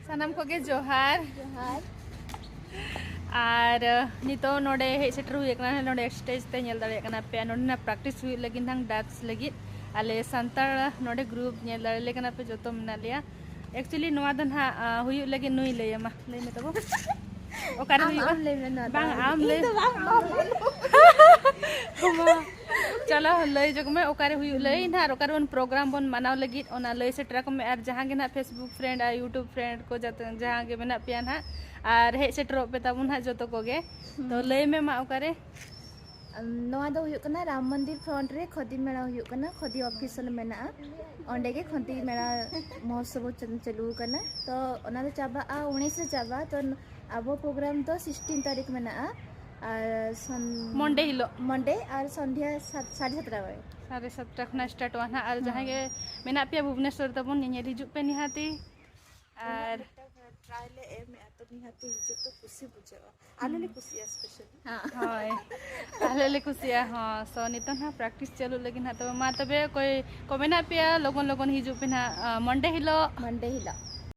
सानाम को गे जोहार जोहार और नितो नोडे हे सेटर हुई एकना नोडे स्टेज ते नेल दाड़े एकना पे नोडे प्रैक्टिस हुई लगी नंग डांस लगी आले संताल नोडे ग्रुप नेल दाड़े लेकना पे जोतो मना लिया एक्चुअली नोआ दन हा हुई लगी नुई ले मा ले में तबो ओकारे हुई बांग आम ले चलो लय जग में ओकारे हुई लय ना ओकारे उन प्रोग्राम बन मनाव लगी ओना लय से ट्रक में और जहां गे ना फेसबुक फ्रेंड और यूट्यूब फ्रेंड को जते जहां गे मेना पिया ना और हे से ट्रो पे तबुन हा जतो को गे तो लय में मा ओकारे नोआ दो हुयुक कना राम मंदिर फ्रंट रे खदी मेला हुयुक कना खदी ऑफिशियल मेना ओंडे गे खदी मेला महोत्सव चालू कना तो ओना दो चाबा 19 से चाबा तो अब प्रोग्राम तो 16 तारीख मेना और मंडे और संध्या 7:30 बजे 7:30 खना स्टार्ट वाना और जहां गे मेना पिया भुवनेश्वर तबुन नेने हिजु पे निहाती और ट्रायले एम तो निहाती हिजु तो खुशी बुझेवा आले खुशी स्पेशली हां हाय आले खुशिया हां सो नितो ना प्रैक्टिस चालू लेकिन हा तो मा तबे कोई को मेना पिया लोगन हिजु पे ना मंडे हिलो